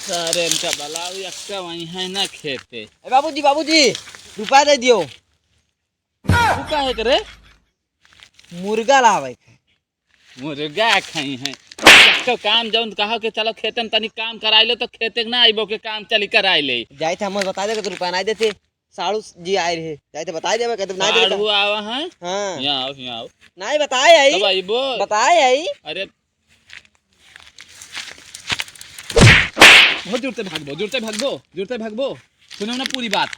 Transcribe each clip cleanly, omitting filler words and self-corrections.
सारे इनका बलाव यक्का वहीं है ना खेते। बाबूजी बाबूजी रुपया दे दियो। तू काहे करे? मुर्गा लावे मुर्गा खाई है तो काम जौन कहो के चलो खेते में तनी काम कराई लो तो खेते ना आइबो के काम चली कराई ले। जाए थे हम बता दे रुपया नहीं देते। साड़ू जी आए रहे जाए थे बताए देवे कहते नहीं देते। साड़ू आवा है हां यहाँ आओ नहीं बताए आई तब आइबो बताए आई। अरे बहुत जुड़ते भागबो सुनो ना पूरी बात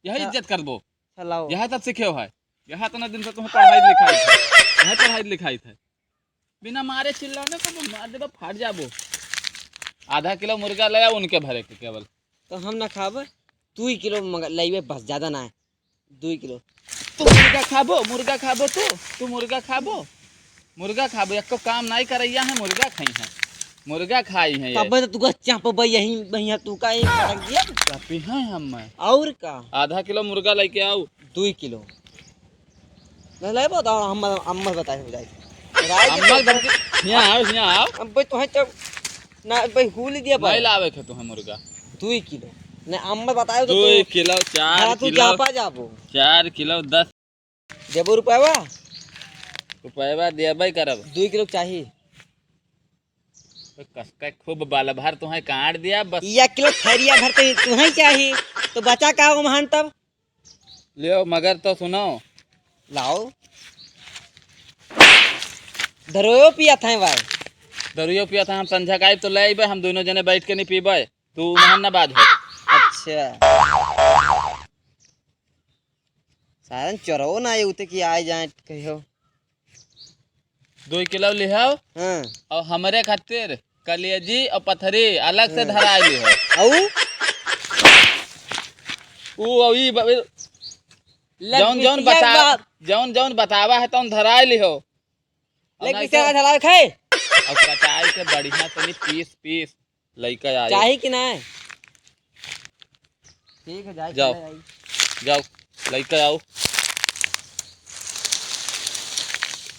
यही इज्जत करबो। चलाओ यह तब सीखे है यहाँ तो ना दिन से तुम्हें पढ़ाई लिखाई थे बिना मारे चिल्लाने को मार देबो फाट जाबो। आधा किलो मुर्गा ले उनके भरे के केवल तो हम ना खाब 2 किलो लाइबे बस ज्यादा ना है 2 किलो। तू मुर्गा खाबो तू मुर्गा खाबो एको काम नहीं करैया है मुर्गा खाई है तब तो तू चाप यही भैया तू का ही फटक दिया चापी है हम और का आधा किलो मुर्गा लेके आओ 2 किलो नहीं ले बताओ हम अम्मा बताए हो जाए यहाँ आओ अब भाई तो है तो ना भाई हुल दिया भाई लावे के तुम्हें मुर्गा 2 किलो नहीं अम्मा बताओ तो 2 किलो 4 तू किलो जापा जाबो 4 किलो 10 देबो रुपया देबे करब 2 किलो चाहिए कसका खूब बाल भर तुम्हें काट दिया बस 1 किलो खैरिया भरते तुम्हें चाहिए तो बचा का हो महान तब ले मगर तो सुनो लाओ दरोयो पिया था भाई दरुयो पिया था हम संझा का तो ले आइबे हम दोनों जने बैठ के नहीं पीबे तू महान ना बात हो। अच्छा सारन चोरो ना आए उते की आए जाए कहियो 2 किलो ले आओ हां और हमरे खातिर कलेजी और पथरी अलग से धरा ली हो औ ऊ अभी जौन बतावा है तौन धरा ली हो लेग पीस चलावे खाए और कटाई के बढ़िया तनी पीस लइका आए चाही कि ना ठीक है जाओ लइका आओ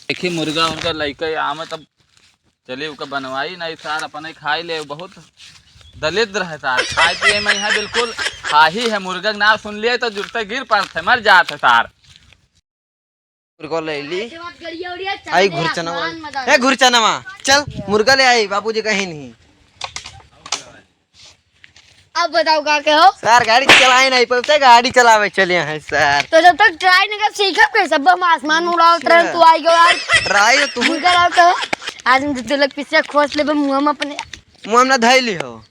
देखी मुर्गा उनका लइका आम तब चलिए उसका बनवाई नहीं सार अपने खाई ले बहुत दलित रहे सार खाए पिए में यहाँ बिल्कुल खाही है मुर्गा नाम सुन लिए तो जुड़ते गिर पड़ते मर जाते सार मुर्गा ले ली आई घुरचना ए घुरचना चल मुर्गा ले आई बाबूजी कहीं नहीं। अब बताओ क्या हो सर गाड़ी चलाए नहीं पड़ते गाड़ी चलावे चले हैं सर तो जब तक ट्राई नहीं कर सीखा फिर सब हम आसमान में उड़ाओ तुरंत तू आई गयो यार ट्राई तू मुर्गा लाओ तो आज हम तो लग पीछे खोस ले मुंह में अपने मुंह में धैली हो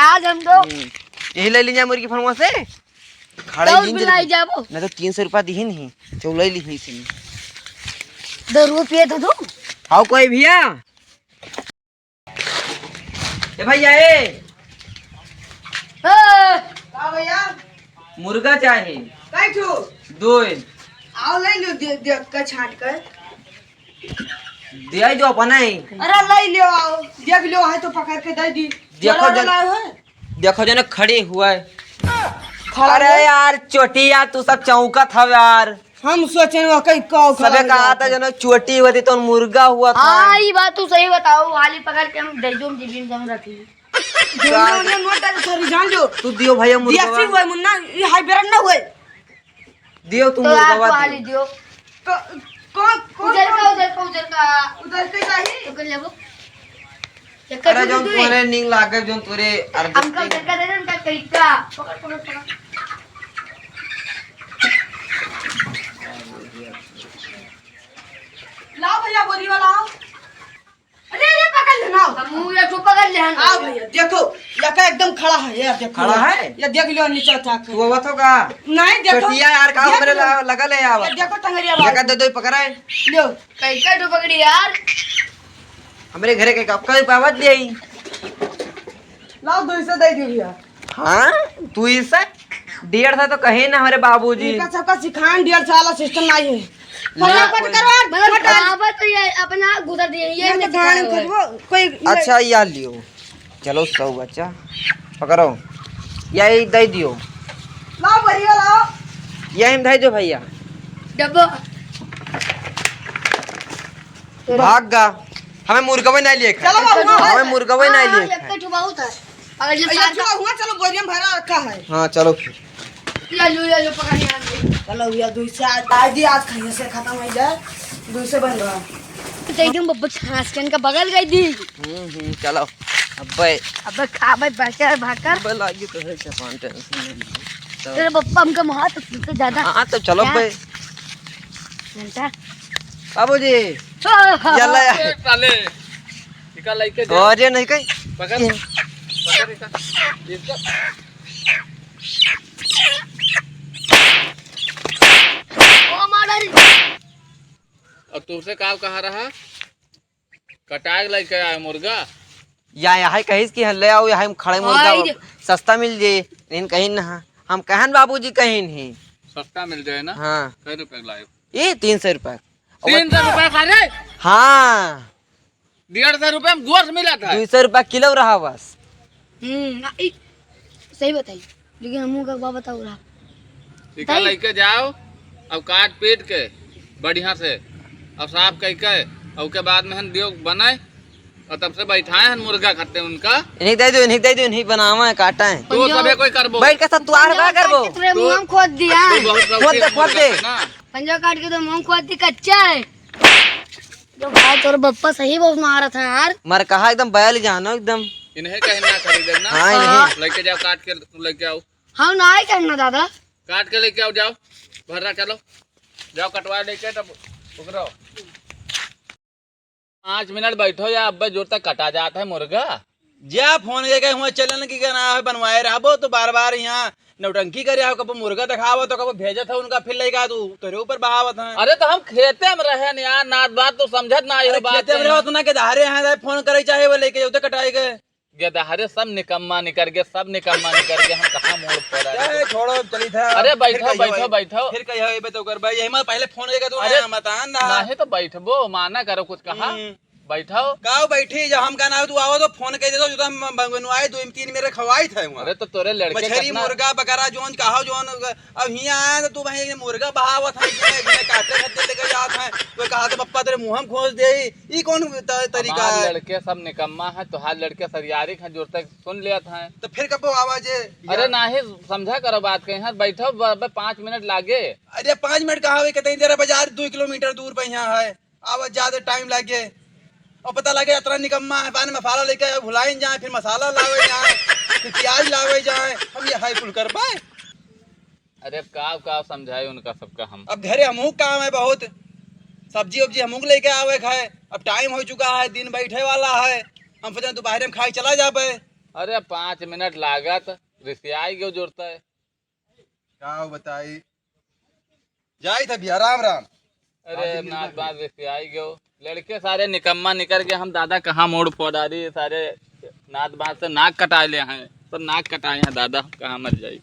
आज हम तो यही ले लीजिए मुर्गी फर्मा से खड़े तो दिन बुलाई जाबो ना तो 300 रुपया दी नहीं तो ले ली इसने 2 रुपये तो दो आओ कोई भैया ए भैया ए का भैया मुर्गा चाहिए कई ठू 2 आओ ले लो देख के छांट कर दिया जो अपना ही अरे ले लियो आओ देख लियो है तो पकड़ के दे दी देखो जन खड़ी हुआ है अरे यार चोटिया तू सब चौकत हव यार हम सोचे वो कई काऊ सबे कहा था जन चोटी होती तो मुर्गा हुआ था। हाँ ये बात तू सही बताओ वाली पकड़ के हम दे दो जीवन जम रखी दोनों नोट थोड़ी जान लो तू दियो भैया मुर्गा देसी हुए मुन्ना ये हाई बेरन ना हुए दियो तू तो आप मुर्गा वाली दियो कौन उधर का उधर के चाहिए तो कर लेबो अरे जो तोरे नींग लागे जो तोरे हमका उधर का दे दे उनका तरीका पकड़ लाओ भैया बोरी वाला आओ अरे पकड़ लेना हम ये पकड़ ले हम आओ भैया देखो ये का एकदम खड़ा है ये देखो खड़ा है ये देख लियो नीचे उठा के तू वो तो का नहीं देखो चोटिया यार का मेरे लगा ले आवा ये देखो टंगरिया लगा दे दो पकड़ाए लो कई का तो पकड़ी यार हमरे घरे के कब का पावत ले आई लाओ 200 दे दियो भैया हां तू इसे 150 तो कहे ना हमारे बाबूजी इनका सबका सिखान 150 वाला सिस्टम नहीं है फटाफट करवा बराबर तो ये अपना गुजर दिए ये तो गाड़ी खटवा कोई अच्छा या लियो चलो सब बच्चा पकड़ो यही दे दियो लाओ बढ़िया लाओ यही दे दो भैया डब्बा भाग गा हमें मुर्गा नहीं लिए चलो बाबू हमें मुर्गा नहीं लिए एक बहुत है अगर ये ये चलो हुआ, चलो बोरियम भरा रखा है। हाँ चलो फिर। ये लो पकड़ लिया। चलो भैया दूध से आज खाइए से खत्म हो जाए, दूध से बन रहा। तो एकदम बब्बा खासकन का बगल गई थी। चलो अब्बे अब खा भाई भाकर भाकर अब्बे लागी तो है चपान टेंशन नहीं। तेरे पप्पा हमका महा तो सबसे ज्यादा। हाँ तो चलो क्या? अब्बे घंटा बाबूजी हाँ। चला यार। ए, साले इका लइके दे और ये नहीं कहीं पकड़ पकड़ इका ओ मार और तुमसे का कहा रहा कटाए लइके आए मुर्गा या है कहीं कि ले आओ या हम खड़े मुर्गा सस्ता मिल जाए लेकिन कहीं ना हम कहन बाबूजी कहीं नहीं सस्ता मिल जाए ना। हाँ कै रुपए लाए? ये 300 रुपए। 300 रुपए सारे। हाँ 150 रुपए में गोश्त मिला था। 200 रुपए किलो रहा बस। सही बताई लेकिन हमू का बात बताओ रहा। इका लेके जाओ अब काट पीट के बढ़िया से अब साफ कह के और के बाद में हम दियो बनाए और तब से बैठाए हैं मुर्गा खाते उनका। इन्हीं दे दो इन्हीं बनावा है काटा है तो सबे कोई करबो बैठ के सब तू आर का करबो तेरे मुंह में खोद दिया। तू बहुत खोद दे, खोद दे। ना पंजा काट के तो मुंह खोद दी कच्चा है। जो भाई तोर बप्पा सही बहुत मारा था यार। मर कहा एकदम बैल जानो एकदम। इन्हें कहीं ना खरीदे ना। हाँ, इन्हें। लेके जाओ काट के तुम लेके आओ हम ना ही करना दादा। काट के लेके आओ जाओ भर्रा चलो जाओ कटवा लेके तब उकरो 5 मिनट बैठो या अब जोर तक कटा जाता है मुर्गा। जा फोन के हुआ चलन की कहना है बनवाए रहो तो बार बार यहाँ नौटंकी करे आओ कब मुर्गा दिखावो तो कब भेजत है उनका फिर लेगा तू तेरे ऊपर बहावत है। अरे तो हम खेते में रहे न यार नात बात तो समझत ना ये बात खेते में रहो तो ना के धारे हैं फोन करे चाहे वो लेके जाओ तो कटाई गए गदाहरे सब निकम्मा निकर के सब निकम्मा निकर के हम कहाँ मोड़ पर आए। चाहे छोड़ो चली था अरे बैठो बैठो बैठो फिर कहिए तो कर भाई यही मत पहले फोन लेगा तो अरे मतान नहीं तो बैठबो माना करो कुछ कहा बैठो गाँव बैठी जब हम कहना तू आओ तो फोन कह दे दो जो तो बनवाए 2-3 मेरे खवाई थे अरे तो तोरे लड़के मछली कितना मुर्गा बकरा जोन कहा जोन अब यहाँ आया तो तू भाई मुर्गा बहावत है काटे खत्ते लेके जात है कोई कहा तो पप्पा तेरे मुंह में खोज दे ई कौन तरीका हमार है। लड़के सब निकम्मा है तो हाल लड़के सरियारी है जोर तक सुन लिया था। तो फिर कब आवाज है अरे नहीं समझा करो बात कहीं हाथ बैठो 5 मिनट लागे। अरे 5 मिनट कहा हुई कहते तेरा बाजार 2 किलोमीटर दूर पे यहाँ है आवाज ज्यादा टाइम लगे और पता लगे इतना निकम्मा है पानी मसाला लेके भुलाई जाए फिर मसाला लावे जाए फिर प्याज लावे जाए हम ये हाई फुल कर पाए। अरे अब का समझाए उनका सबका हम अब घरे हमूक काम है बहुत सब्जी वब्जी हमूक लेके आवे खाए अब टाइम हो चुका है दिन बैठे वाला है हम सोचे तू बाहर में खाई चला जा पे। अरे 5 मिनट लागत रिसियाई क्यों जोड़ता है क्या बताई जाई था भैया राम राम। अरे नाथ बात रिसियाई क्यों लड़के सारे निकम्मा निकल के हम दादा कहाँ मोड़ फोड़ा रही सारे नाथ बात से नाक कटा ले हैं तो नाक कटाए हैं दादा कहाँ मर जाए।